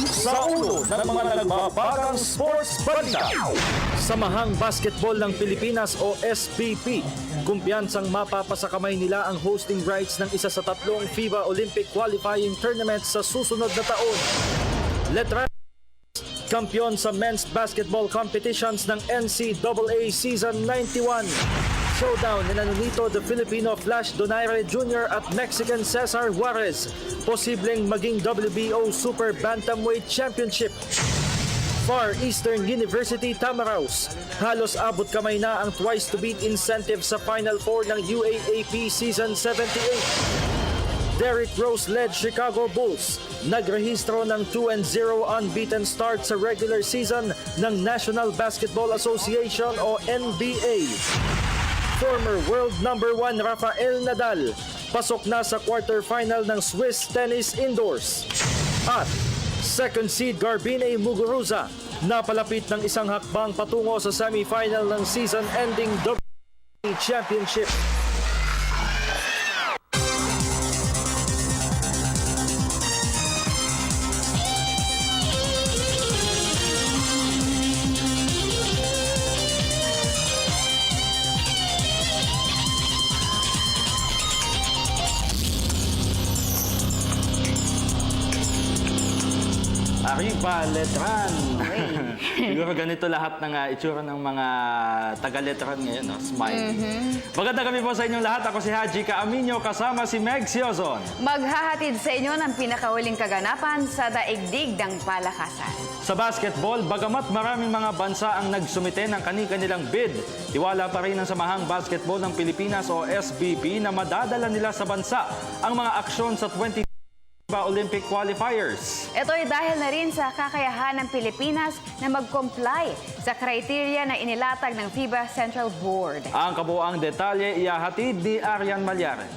sa ulo ng mga nagbabagang sports balita. Samahang Basketball ng Pilipinas o SBP, kumpiyansang mapapasakamay nila ang hosting rights ng isa sa tatlong FIBA Olympic qualifying tournaments sa susunod na taon. Letra Kampiyon sa men's basketball competitions ng NCAA Season 91. Showdown ni Nonito the Filipino Flash Donaire Jr. at Mexican Cesar Juarez. Posibleng maging WBO Super Bantamweight Championship. Far Eastern University Tamaraos. Halos abot kamay na ang twice-to-beat incentive sa Final Four ng UAAP Season 78. Derrick Rose-led Chicago Bulls nagrehistro ng 2-0 unbeaten start sa regular season ng National Basketball Association o NBA. Former world number 1 Rafael Nadal pasok na sa quarterfinal ng Swiss Tennis Indoors. At second seed Garbine Muguruza napalapit ng isang hakbang patungo sa semifinal ng season-ending WTA Championship. Arriba, Letran! Siguro ganito lahat ng itsura ng mga taga-Letran ngayon, no? Smile. Magandang gabi po sa inyong lahat. Ako si Haji Caaminio, kasama si Meg Siozon. Maghahatid sa inyo ng pinakahuling kaganapan sa daigdig ng palakasan. Sa basketball, bagamat maraming mga bansa ang nagsumite ng kani-kanilang bid, tiwala pa rin ang Samahang Basketball ng Pilipinas o SBP na madadala nila sa bansa ang mga aksyon sa 20 Olympic qualifiers. Ito ay dahil na rin sa kakayahan ng Pilipinas na mag-comply sa kriteria na inilatag ng FIBA Central Board. Ang kabuuang detalye ihahatid ni Arian Malyare.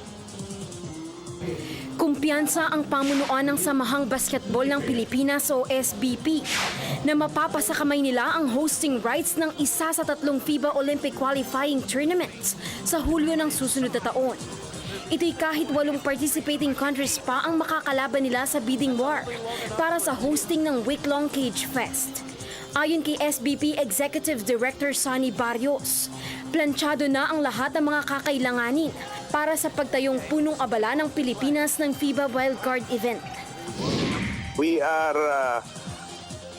Kumpiyansa ang pamunuan ng Samahang Basketball ng Pilipinas o SBP na mapapasakamay nila ang hosting rights ng isa sa tatlong FIBA Olympic qualifying tournaments sa Hulyo ng susunod na taon. Ito'y kahit 8 participating countries pa ang makakalaban nila sa bidding war para sa hosting ng week-long Cage Fest. Ayon kay SBP Executive Director Sonny Barrios, planchado na ang lahat ng mga kakailanganin para sa pagtayong punong abala ng Pilipinas ng FIBA Wildcard event. We are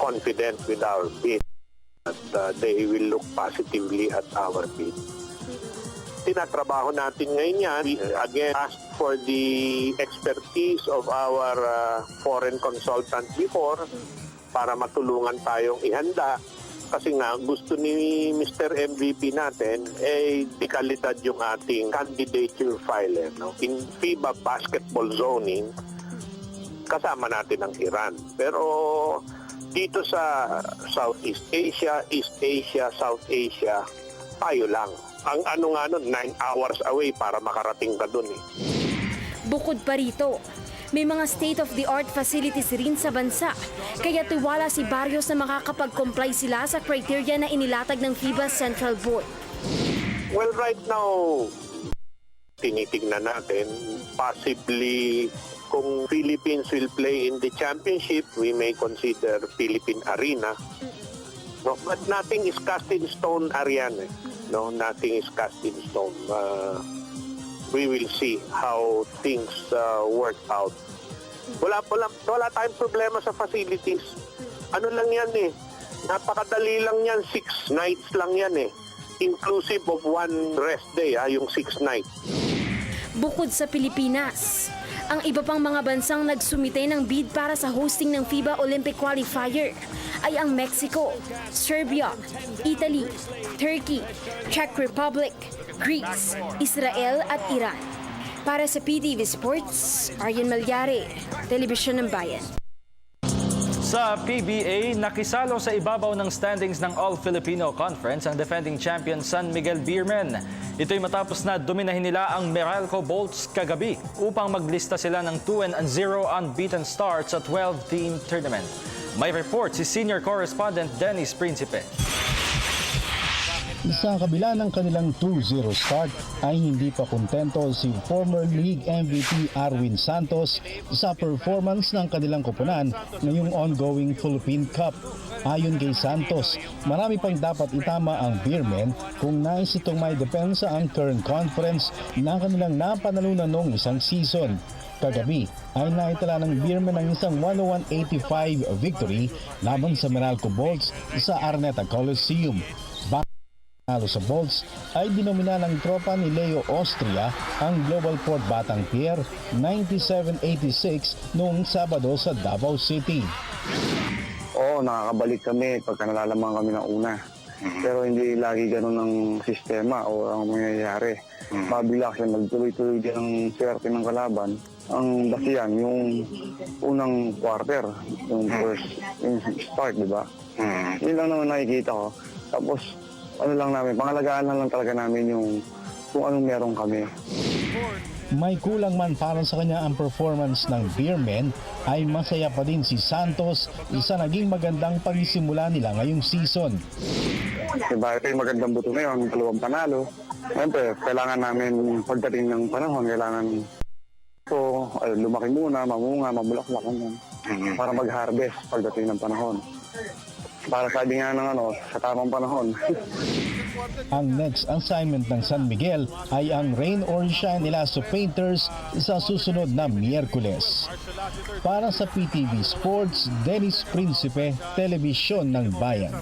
confident with our bid that they will look positively at our bid. Tinatrabaho natin ngayon yan. We again asked for the expertise of our foreign consultant before para matulungan tayong ihanda. Kasi nga gusto ni Mr. MVP natin dekalidad yung ating candidature file. No? In FIBA basketball zoning, kasama natin ang Iran. Pero dito sa Southeast Asia, East Asia, South Asia, tayo lang. Ang ano nga nun, 9 hours away para makarating ka dun eh. Bukod pa rito, may mga state-of-the-art facilities rin sa bansa. Kaya tiwala si Barrios na makakapag-comply sila sa criteria na inilatag ng FIBA Central Board. Well, right now, tinitignan natin, possibly kung Philippines will play in the championship, we may consider Philippine Arena. No, but nothing is cast in stone, Ariane. No, nothing is cast in stone. We will see how things work out. Wala tayong problema sa facilities. Ano lang yan eh. Napakadali lang yan. 6 nights lang yan eh. Inclusive of 1 rest day, yung 6 nights. Bukod sa Pilipinas, ang iba pang mga bansang nagsumite ng bid para sa hosting ng FIBA Olympic qualifier ay ang Mexico, Serbia, Italy, Turkey, Czech Republic, Greece, Israel at Iran. Para sa PTV Sports, Arian Malyare, Telebisyon ng Bayan. Sa PBA, nakisalo sa ibabaw ng standings ng All-Filipino Conference ang defending champion San Miguel Beermen. Ito'y matapos na dominahin nila ang Meralco Bolts kagabi upang maglista sila ng 2-0 unbeaten start sa 12-team tournament. May report si senior correspondent Dennis Principe. Sa kabila ng kanilang 2-0 start ay hindi pa kontento si former league MVP Arwin Santos sa performance ng kanilang koponan ngayong ongoing Philippine Cup. Ayon kay Santos, marami pang dapat itama ang Beermen kung nais itong may depensa ang current conference na kanilang napanalunan noong isang season. Kagabi ay naitala ng Beermen ang isang 101-85 victory laban sa Meralco Bolts sa Araneta Coliseum. Nalo sa Bolts ay dinomina ng tropa ni Leo Austria ang Global Port Batang Pier 97-86 noong Sabado sa Davao City. Oo, nakakabalik kami pagka nalalaman kami ng una. Pero hindi lagi ganun ang sistema o ang mangyayari. Mabila kasi magtuloy-tuloy din ang swerte ng kalaban. Ang basihan, yung unang quarter, yung first yung start, di ba? Yun lang naman nakikita ko. Tapos, ano lang namin, pangalagaan lang talaga namin yung kung anong meron kami. May kulang man para sa kanya ang performance ng Beermen ay masaya pa din si Santos sa naging magandang pagsisimula nila ngayong season. Diba, ito yung magandang buto ngayon, 2 panalo. Siyempre, kailangan namin pagdating ng panahon, kailangan ito, lumaki muna, mamunga, mabulaklak para mag-harvest pagdating ng panahon. Para sabi nga ng sa tamang panahon. Ang next assignment ng San Miguel ay ang rain or shine nila sa Painters sa susunod na Miyerkules. Para sa PTV Sports, Dennis Principe, Telebisyon ng Bayan.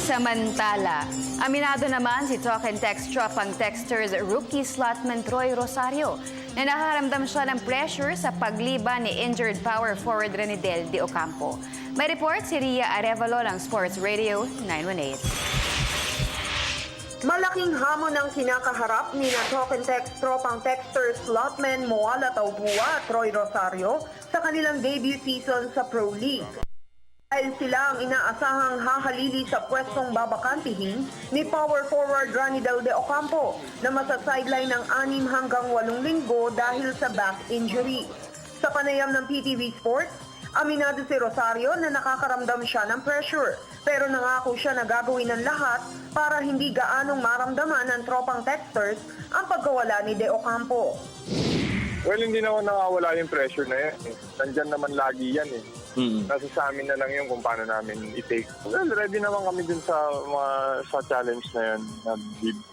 Samantala, aminado naman si Talk and Text tropang texters rookie slotman Troy Rosario na nakaramdam siya ng pressure sa pagliban ni injured power forward Renidel de Ocampo. May report si Ria Arevalo ng Sports Radio 918. Malaking hamon ang kinakaharap ni na Talk and Text tropang texter slotman Moala Taubua at Troy Rosario sa kanilang debut season sa Pro League. Dahil sila ang inaasahang hahalili sa pwestong babakantihin ni power forward Ranidel de Ocampo na masasideline ng 6 hanggang 8 linggo dahil sa back injury. Sa panayam ng PTV Sports, aminado si Rosario na nakakaramdam siya ng pressure pero nangako siya na gagawin ng lahat para hindi gaanong maramdaman ng tropang texters ang pagkawala ni de Ocampo. Well, hindi naman nakawala yung pressure na yan. Nandyan naman lagi yan eh. Nasa sa amin na lang yung kung paano namin i-take. Well, ready naman kami dun sa challenge na yan na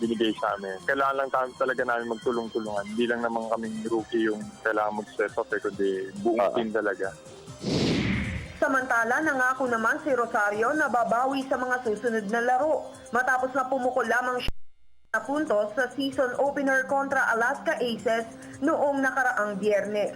binigay sa amin. Kailangan lang talaga namin magtulong-tulungan. Hindi lang naman kaming rookie yung kailangan mag-step up kundi buong team talaga. Samantala, nangako naman si Rosario na babawi sa mga susunod na laro matapos na pumukol lamang siya na puntos sa season opener kontra Alaska Aces noong nakaraang Biyernes.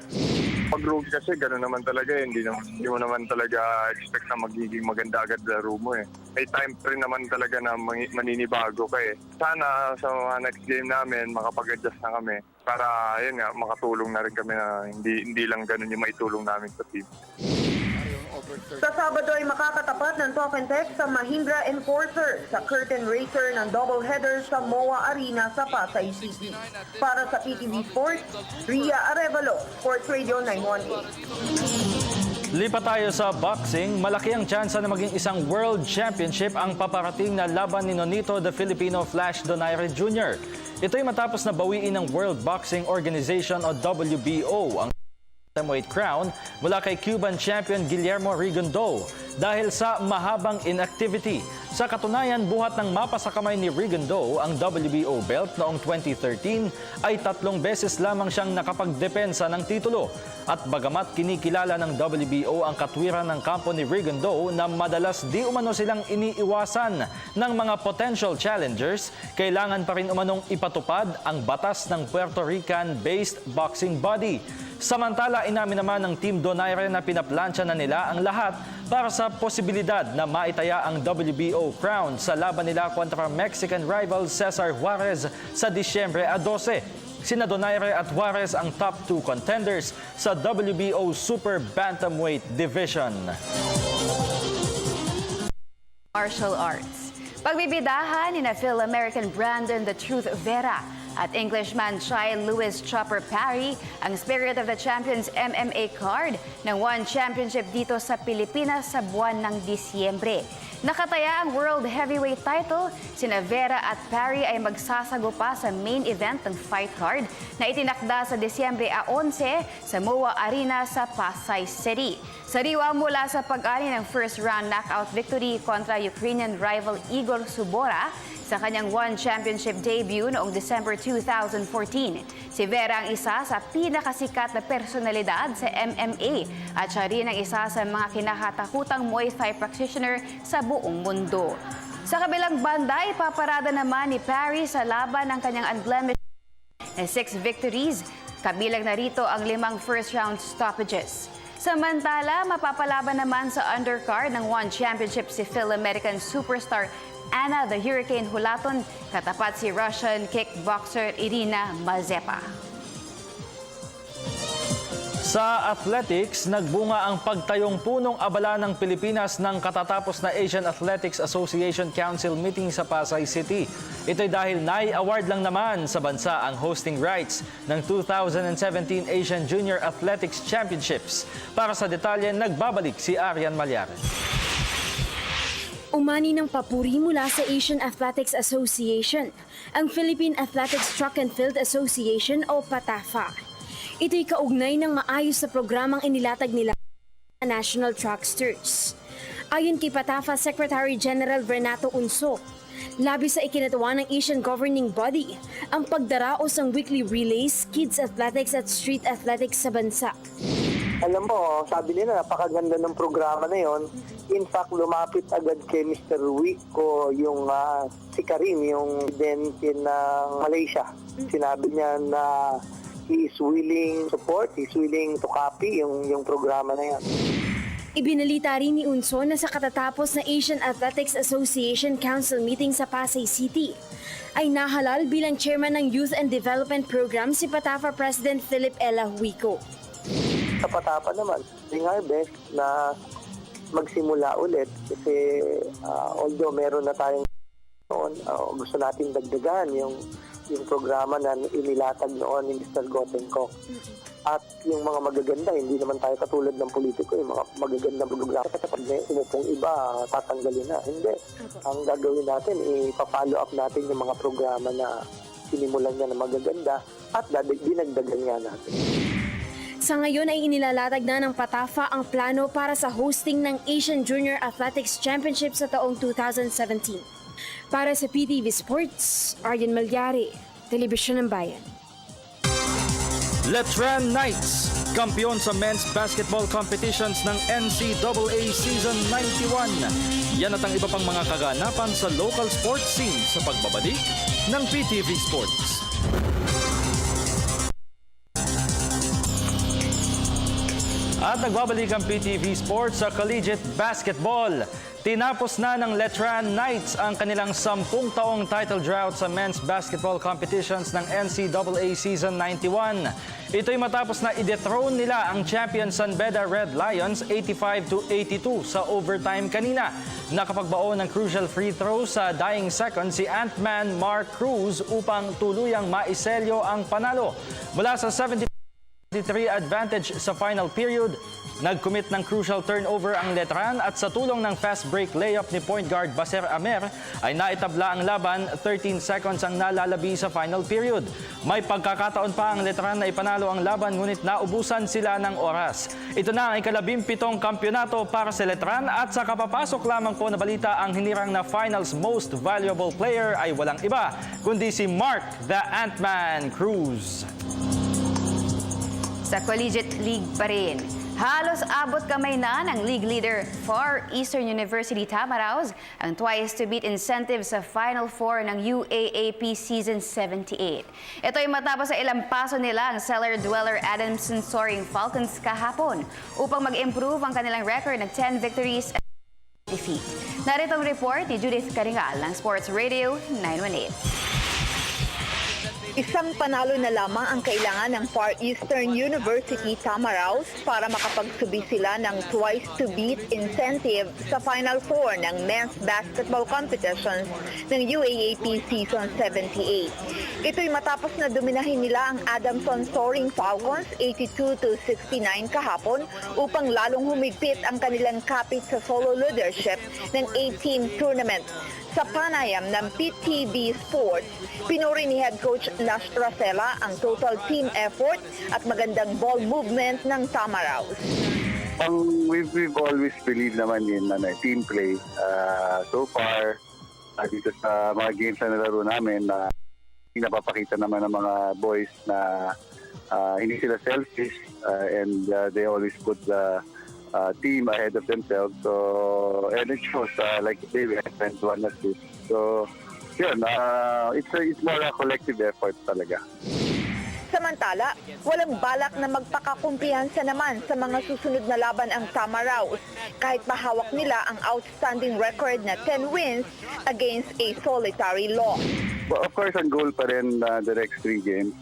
Pag rookie kasi, gano'n naman talaga eh. Hindi mo naman talaga expect na magiging maganda agad laro mo eh. May time rin naman talaga na maninibago ka eh. Sana sa next game namin, makapag-adjust na kami. Para, ayun nga, makatulong na rin kami na hindi lang gano'n yung maitulong namin sa team. Sa Sabado ay makakatapat ng Talk and Text sa Mahindra Enforcer sa curtain raiser ng doubleheader sa MOA Arena sa Pasay City. Para sa PTV Sports, Ria Arevalo, Sports Radio 918. Lipat tayo sa boxing. Malaki ang tsansa na maging isang World Championship ang paparating na laban ni Nonito the Filipino Flash Donaire Jr. Ito'y matapos na bawiin ng World Boxing Organization o WBO ang Bantamweight crown mula kay Cuban champion Guillermo Rigondeaux dahil sa mahabang inactivity. Sa katunayan, buhat ng mapa sa kamay ni Rigondeaux ang WBO belt noong 2013 ay 3 beses lamang siyang nakapagdepensa ng titulo. At bagamat kinikilala ng WBO ang katwiran ng kampo ni Rigondeaux na madalas di umano silang iniiwasan ng mga potential challengers, kailangan pa rin umanong ipatupad ang batas ng Puerto Rican-based boxing body. Samantala, inamin naman ng Team Donaire na pinaplansya na nila ang lahat para sa posibilidad na maitaya ang WBO crown sa laban nila kontra Mexican rival Cesar Juarez sa Disyembre 12. Sina Donaire at Juarez ang top 2 contenders sa WBO Super Bantamweight Division. Martial arts. Pagbibidahan ni Phil-American Brandon The Truth Vera at Englishman Chai Lewis Chopper Parry ang Spirit of the Champions MMA card ng One Championship dito sa Pilipinas sa buwan ng Disyembre. Nakataya ang World Heavyweight title, sina Vera at Perry ay magsasagupa sa main event ng fight card na itinakda sa Disyembre 11 sa MOA Arena sa Pasay City. Sariwa mula sa pag-ani ng first round knockout victory kontra Ukrainian rival Igor Subora sa kanyang One Championship debut noong December 2014. Si Vera ang isa sa pinakasikat na personalidad sa MMA at siya rin ang isa sa mga kinakatakutang Muay Thai practitioner sa buong mundo. Sa kabilang banda, ipaparada naman ni Perry sa laban ng kanyang unblemished na 6 victories, kabilang na rito ang 5 first-round stoppages. Samantala, mapapalaban naman sa undercard ng One Championship si Phil-American superstar Anna the Hurricane Hulaton, katapat si Russian kickboxer Irina Mazepa. Sa athletics, nagbunga ang pagtayong punong abala ng Pilipinas ng katatapos na Asian Athletics Association Council meeting sa Pasay City. Ito'y dahil nai-award lang naman sa bansa ang hosting rights ng 2017 Asian Junior Athletics Championships. Para sa detalye, nagbabalik si Arian Malyares. Umani ng papuri mula sa Asian Athletics Association, ang Philippine Athletics Track and Field Association o PATAFA. Ito'y kaugnay ng maayos sa programang inilatag nila sa National Tracksters. Ayon kay PATAFA Secretary General Renato Unso, labis sa ikinatawa ng Asian Governing Body ang pagdaraos ng weekly relays, kids athletics at street athletics sa bansa. Alam mo, sabi nila, napakaganda ng programa na yon. In fact, lumapit agad kay Mr. Wico yung si Karim, yung presidente ng Malaysia. Sinabi niya na he is willing to support, he is willing to copy yung programa na yan. Ibinalita rin ni Unso na sa katatapos na Asian Athletics Association Council meeting sa Pasay City, ay nahalal bilang chairman ng Youth and Development Program si PATAFA President Philip Ella Huico. Sa PATAFA naman, doing our best na magsimula ulit kasi although meron na tayong noon, gusto natin dagdagan yung programa na inilatag noon ni Mr. Gotenkok. At yung mga magaganda, hindi naman tayo katulad ng politiko, yung mga magagandang programa. Kapag may umupong iba, tatanggalin na. Hindi. Ang gagawin natin, ipa-follow up natin yung mga programa na sinimulan niya na magaganda at dinagdagan nga natin. Sa ngayon ay inilalatag na ng PATAFA ang plano para sa hosting ng Asian Junior Athletics Championship sa taong 2017. Para sa PTV Sports, Arian Malyari, Telebisyon ng Bayan. Letran Knights, kampiyon sa men's basketball competitions ng NCAA Season 91. Yan at ang iba pang mga kaganapan sa local sports scene sa pagbabalik ng PTV Sports. At nagbabalik ang PTV Sports sa collegiate basketball. Tinapos na ng Letran Knights ang kanilang 10 taong title drought sa men's basketball competitions ng NCAA Season 91. Ito'y matapos na i-dethrone nila ang champion San Beda Red Lions 85-82 sa overtime kanina. Nakapagbaon ng crucial free throw sa dying second si Ant-Man Mark Cruz upang tuluyang maiselyo ang panalo. Mula sa 73 advantage sa final period, nag-commit ng crucial turnover ang Letran at sa tulong ng fast break layup ni point guard Baser Amer ay naitabla ang laban. 13 seconds ang nalalabi sa final period. May pagkakataon pa ang Letran na ipanalo ang laban ngunit naubusan sila ng oras. Ito na ang ika-17 kampyonato para sa Letran at sa kapapasok lamang po na balita, ang hinirang na finals most valuable player ay walang iba kundi si Mark the Ant-Man Cruz. Sa Collegiate League pa rin, halos abot kamay na ng league leader Far Eastern University Tamaraws ang twice-to-beat incentive sa Final Four ng UAAP Season 78. Ito ay matapos sa ilang paso nila ang cellar-dweller Adamson Soaring Falcons kahapon upang mag-improve ang kanilang record ng 10 victories and defeat. Narito ang report ni Judith Karingal ng Sports Radio 918. Isang panalo na lamang ang kailangan ng Far Eastern University Tamaraws para makapagsubi sila ng twice-to-beat incentive sa Final Four ng men's basketball competitions ng UAAP Season 78. Ito'y matapos na dominahin nila ang Adamson Soaring Falcons 82-69 kahapon upang lalong humigpit ang kanilang kapit sa solo leadership ng 8-team tournament. Sa panayam ng PTV Sports, pinuri ni head coach Lash Racela ang total team effort at magandang ball movement ng Tamaraws. We've always believed naman in team play. So far, dito sa mga games na nalaro namin, napapakita naman ng mga boys na hindi sila selfish and they always put the team ahead of themselves. So, and it shows, like today we had 21 assists. So, yun, it's more a collective effort talaga. Samantala, walang balak na magpakakumpiyansa naman sa mga susunod na laban ang Tamaraws kahit mahawak nila ang outstanding record na 10 wins against a solitary loss. Well, of course, ang goal pa rin the next 3 games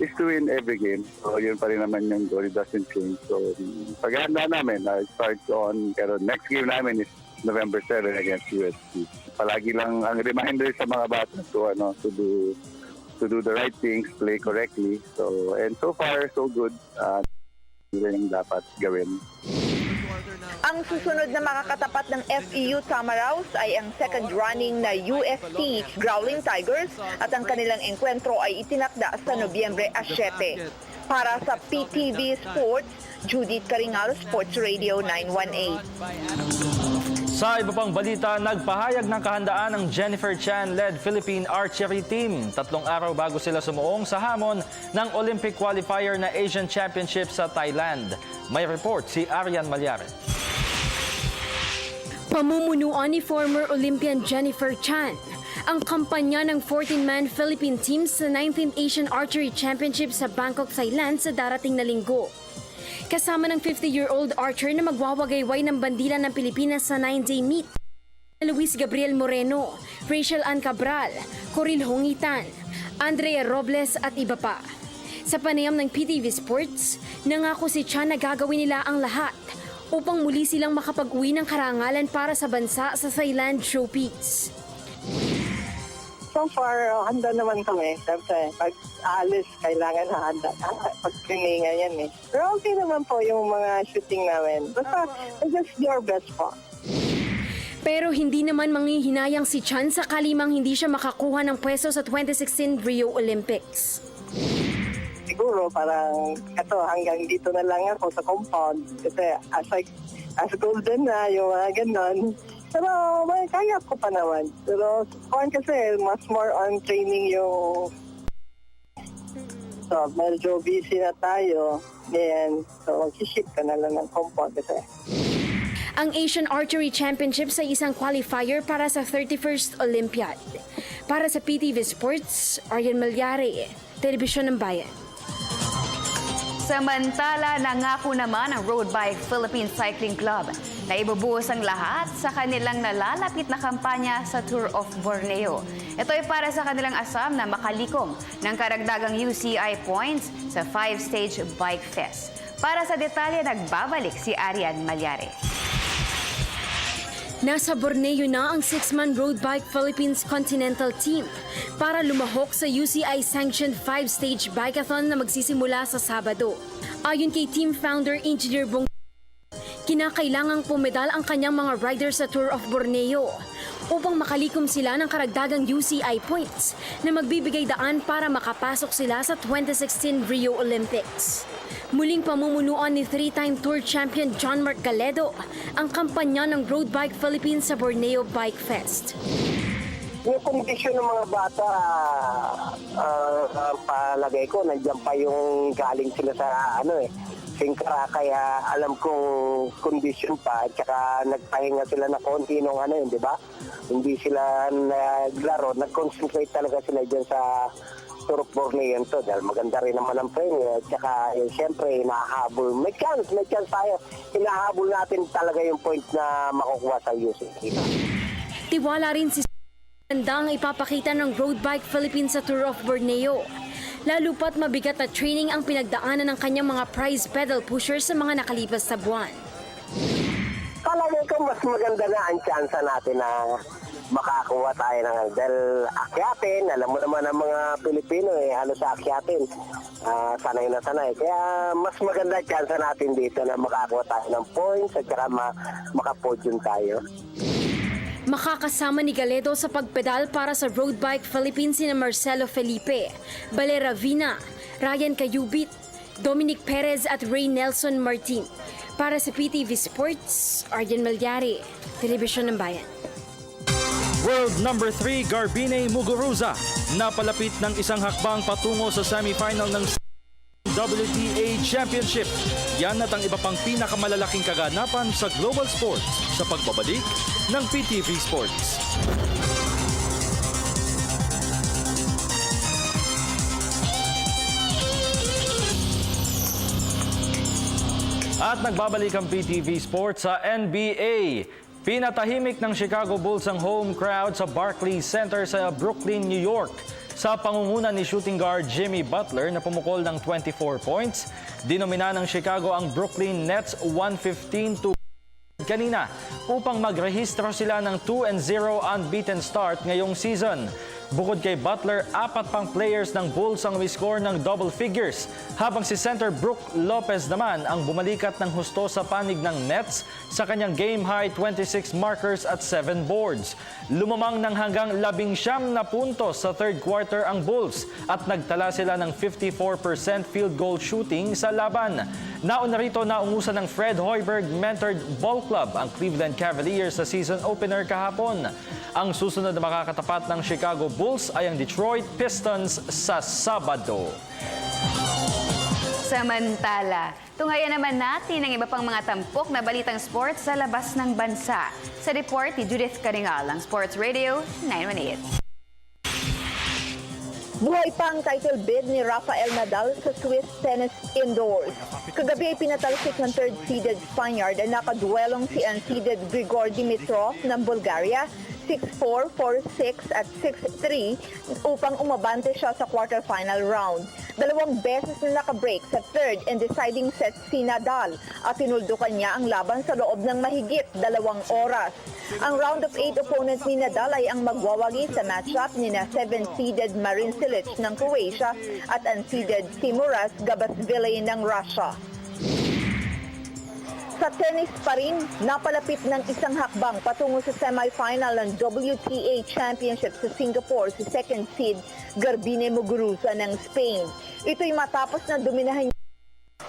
is to win every game. So, yun pa rin naman yung goal. It doesn't change. So, paghahanda namin, it starts on, pero next game namin is November 7 against USC. Palagi lang ang reminder sa mga bata to do the right things, play correctly. So, and so far, so good. Yun yung dapat gawin. Ang susunod na makakatapat ng FEU Tamaraws ay ang second running na UST Growling Tigers at ang kanilang enkwentro ay itinakda sa Nobyembre 7. Para sa PTV Sports, Judith Caringalo, Sports Radio 918. Sa iba pang balita, nagpahayag ng kahandaan ng Jennifer Chan-led Philippine Archery Team 3 araw bago sila sumuong sa hamon ng Olympic qualifier na Asian Championship sa Thailand. May report si Arian Malyare. Pamumunuan ni former Olympian Jennifer Chan ang kampanya ng 14-man Philippine team sa 19th Asian Archery Championship sa Bangkok, Thailand sa darating na linggo. Kasama ng 50-year-old archer na magwawagayway ng bandila ng Pilipinas sa 9-day meet. Luis Gabriel Moreno, Rachel Ann Cabral, Coril Hongitan, Andrea Robles at iba pa. Sa panayam ng PTV Sports, nangako si Chan na gagawin nila ang lahat upang muli silang makapag-uwi ng karangalan para sa bansa sa Thailand Showpiece. So far, handa naman kami. Kasi pag aalis, kailangan handa. Pag kliningan yan eh. Pero okay naman po yung mga shooting namin. Basta, just do our best po. Pero hindi naman manghihinayang si Chan sakali mang hindi siya makakuha ng pwesto sa 2016 Rio Olympics. Siguro parang hanggang dito na lang ako sa compound. Kasi as golden na, yung mga ganon. Pero may kaya ko pa naman. Pero kasi mas more on training yung... So medyo busy na tayo. Then, so mag-ship ka na lang ng compound kasi. Ang Asian Archery Championship sa isang qualifier para sa 31st Olympiad. Para sa PTV Sports, Arian Malyare, Telebisyon ng Bayan. Samantala, nangako naman ang Road Bike Philippine Cycling Club na ibubuhos ang lahat sa kanilang nalalapit na kampanya sa Tour of Borneo. Ito ay para sa kanilang asam na makalikom ng karagdagang UCI points sa 5-stage Bike Fest. Para sa detalye, nagbabalik si Arian Malyare. Nasa Borneo na ang 6-man Road Bike Philippines Continental Team para lumahok sa UCI-sanctioned 5-stage bikeathon na magsisimula sa Sabado. Ayon kay team founder Engineer Bong, kinakailangang pumedal ang kanyang mga riders sa Tour of Borneo upang makalikom sila ng karagdagang UCI points na magbibigay daan para makapasok sila sa 2016 Rio Olympics. Muling pamumunuan ni 3-time Tour Champion John Mark Galedo ang kampanya ng Road Bike Philippines sa Borneo Bike Fest. Yung kondisyon ng mga bata, palagay ko, nandiyan pa yung galing sila sa Singkara, kaya alam kong kondisyon pa at saka nagpahinga sila na konti nung di ba? Hindi sila naglaro, nag-concentrate talaga sila dyan sa Tour of Borneo to dahil maganda rin naman ang premyo at saka siyempre hinahabol. May chance tayo. Hinahabol natin talaga yung point na makukuha sa UCI. Tiwala rin si Handang ipapakita ng Road Bike Philippines sa Tour of Borneo. Lalo pat mabigat na training ang pinagdaanan ng kanyang mga prize pedal pushers sa mga nakalipas na buwan. Palagay ko mas maganda na ang tsansa natin na makakuha tayo ng dahil akyatin. Alam mo naman ang mga Pilipino halos sa akyatin. Sanay na sanay. Kaya mas maganda ang tsansa natin dito na makakuha tayo ng points at saka makapodium tayo. Makakasama ni Galedo sa pagpedal para sa Road Bike Philippines sina Marcelo Felipe, Valera Vina, Ryan Cayubit, Dominic Perez at Ray Nelson Martin. Para sa PTV Sports, Arjen Malyari, Telebisyon ng Bayan. World number 3 Garbine Muguruza napalapit ng isang hakbang patungo sa semifinal ng WTA Championship. Yan at ang iba pang pinakamalalaking kaganapan sa global sports sa pagbabalik ng PTV Sports. At nagbabalik ang PTV Sports sa NBA. Pinatahimik ng Chicago Bulls ang home crowd sa Barclays Center sa Brooklyn, New York. Sa pangunguna ni shooting guard Jimmy Butler na pumukol ng 24 points, dinomina ng Chicago ang Brooklyn Nets 115 kanina upang magrehistro sila ng 2-0 unbeaten start ngayong season. Bukod kay Butler, 4 pang players ng Bulls ang may-score ng double figures, habang si center Brook Lopez naman ang bumalikat ng husto sa panig ng Nets sa kanyang game-high 26 markers at 7 boards. Lumamang ng hanggang 19 na puntos sa third quarter ang Bulls at nagtala sila ng 54% field goal shooting sa laban. Nauna rito naungusan ng Fred Hoiberg mentored ball club ang Cleveland Cavaliers sa season opener kahapon. Ang susunod na makakatapat ng Chicago Bulls ay ang Detroit Pistons sa Sabado. Samantala, tunghayan naman natin ang iba pang mga tampok na balitang sports sa labas ng bansa. Sa report ni Judith Caringal, ang Sports Radio 918. Buhay pa ang title bid ni Rafael Nadal sa Swiss Tennis Indoors. Kagabi ay pinatalsik ng third-seeded Spaniard ang nakaduelong si unseeded Grigor Dimitrov ng Bulgaria 6-4, 4-6 at 6-3 upang umabante siya sa quarterfinal round. 2 beses na nakabreak sa third and deciding set si Nadal at tinuldukan niya ang laban sa loob ng mahigit 2 oras. Ang round of 8 opponent ni Nadal ay ang magwawagi sa matchup ni na 7-seeded Marin Cilic ng Croatia at unseeded Timuras Gabasvili ng Russia. Sa tennis pa rin, napalapit ng isang hakbang patungo sa semifinal ng WTA Championship sa Singapore si second seed Garbine Muguruza ng Spain. Ito'y matapos na dominahan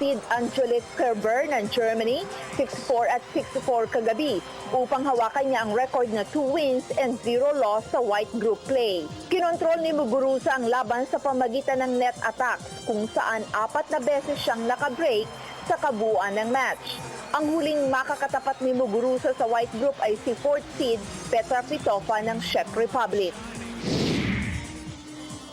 seed Angelique Kerber ng Germany 6-4 at 6-4 kagabi upang hawakan niya ang record na 2 wins and 0 loss sa white group play. Kinontrol ni Muguruza ang laban sa pamagitan ng net attacks kung saan 4 na beses siyang nakabreak sa kabuuan ng match. Ang huling makakatapat ni Muguruza sa white group ay si 4th seed Petra Kvitova ng Czech Republic.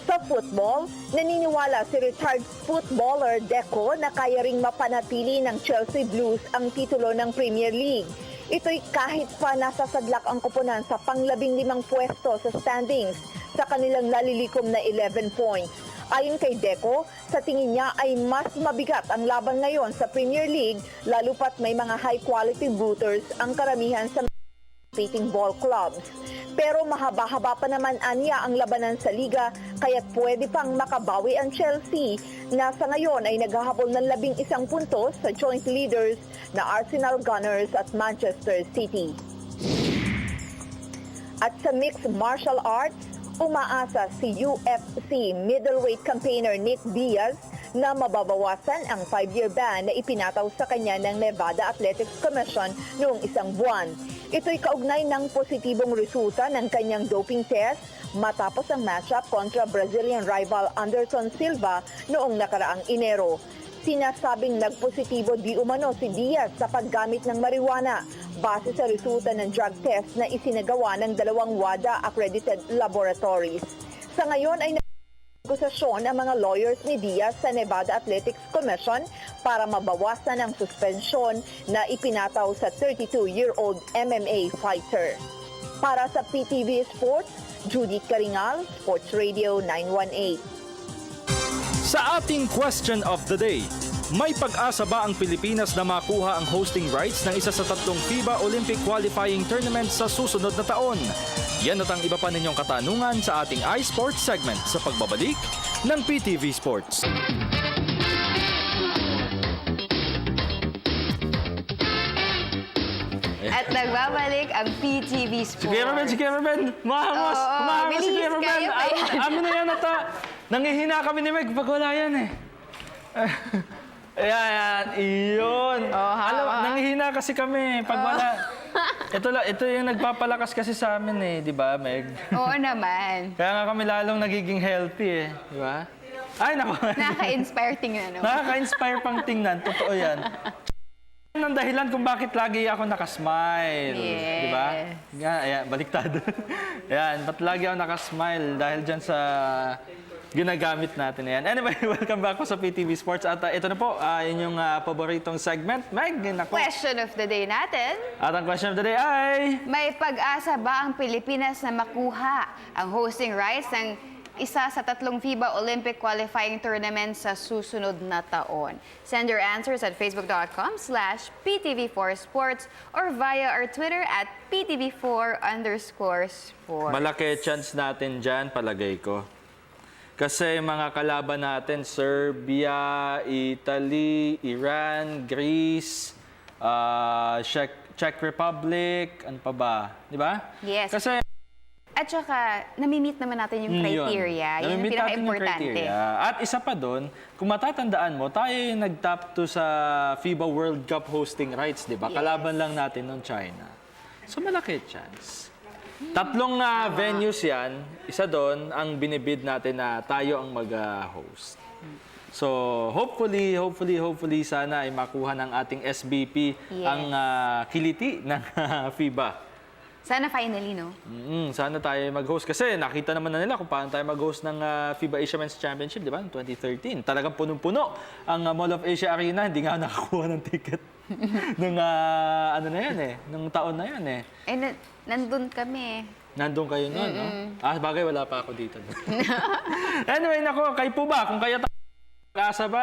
Sa football, naniniwala si retired footballer Deco na kaya ring mapanatili ng Chelsea Blues ang titulo ng Premier League. Ito'y kahit pa nasasadlak ang koponan sa pang-15 pwesto sa standings sa kanilang nalilikom na 11 points. Ayon kay Deco, sa tingin niya ay mas mabigat ang laban ngayon sa Premier League lalo pat may mga high-quality booters ang karamihan sa competing ball clubs. Pero mahaba-haba pa naman aniya ang labanan sa liga kaya't pwede pang makabawi ang Chelsea na sa ngayon ay naghahabol ng 11 puntos sa joint leaders na Arsenal, Gunners at Manchester City. At sa mixed martial arts, umaasa si UFC middleweight campaigner Nick Diaz na mababawasan ang 5-year ban na ipinataw sa kanya ng Nevada Athletics Commission noong 1 buwan. Ito'y kaugnay ng positibong resulta ng kanyang doping test matapos ang matchup kontra Brazilian rival Anderson Silva noong nakaraang Enero. Sinasabing nagpositibo di umano si Diaz sa paggamit ng marijuana base sa resulta ng drug test na isinagawa ng 2 WADA-accredited laboratories. Sa ngayon ay akusasyon ang mga lawyers ni Diaz sa Nevada Athletics Commission para mabawasan ang suspensyon na ipinataw sa 32-year-old MMA fighter. Para sa PTV Sports, Judy Caringal, Sports Radio 918. Sa ating question of the day, may pag-asa ba ang Pilipinas na makuha ang hosting rights ng isa sa 3 FIBA Olympic qualifying tournament sa susunod na taon? Yan at ang iba pa ninyong katanungan sa ating iSports segment sa pagbabalik ng PTV Sports. At nagbabalik ang PTV Sports. Si Kevin, mahamos si bilis, Kevin. kaya pa yan. Amin na yan at nangihina kami ni Meg pag wala yan eh. Ayan, iyon. Alam, nanghihina kasi kami pag wala. Ito yung nagpapalakas kasi sa amin eh, di ba, Meg? Oo naman. Kaya nga kami lalong nagiging healthy eh, di ba? Ay, naku. Nakaka-inspire tingnan. No? Nakaka-inspire pang tingnan, totoo yan. Yan ang dahilan kung bakit lagi ako nakasmile, di ba? Ayan, baliktad. Ayan, ba't lagi ako nakasmile dahil dyan sa ginagamit natin yan. Anyway, welcome back po sa PTV Sports. At ito na po, inyong paboritong segment. Meg, nako. Question of the day natin. At ang question of the day ay... May pag-asa ba ang Pilipinas na makuha ang hosting rights ng isa sa 3 FIBA Olympic qualifying tournament sa susunod na taon? Send your answers at facebook.com/PTV4Sports or via our Twitter at PTV4_sports. Malaki chance natin dyan, palagay ko. Kasi mga kalaban natin, Serbia, Italy, Iran, Greece, Czech Republic, ano pa ba? Di ba? Yes. Kasi At saka, nami-meet naman natin yung criteria. Yun yung Nami-meet natin yung pinaka-importante. criteria. At isa pa doon, kung matatandaan mo, tayo yung nag-top 2 sa FIBA World Cup hosting rights, di ba? Yes. Kalaban lang natin ng China. So malaki chance. 3 venues yan. Isa doon ang binibid natin na tayo ang mag-host. So hopefully sana ay makuha ng ating SBP Yes. ang kiliti ng FIBA. Sana finally, no? Sana tayo mag-host. Kasi nakita naman na nila kung paano tayo mag-host ng FIBA Asia Men's Championship, di ba? 2013. Talagang punong-puno ang Mall of Asia Arena. Hindi nga nakakuha ng ticket nung ano na yan eh. Nung taon na yan eh. Nandun kami. Nandun kayo noon, no? Bagay, wala pa ako dito. Anyway, nako, kayo po ba? Kung kayo pag-asa ba,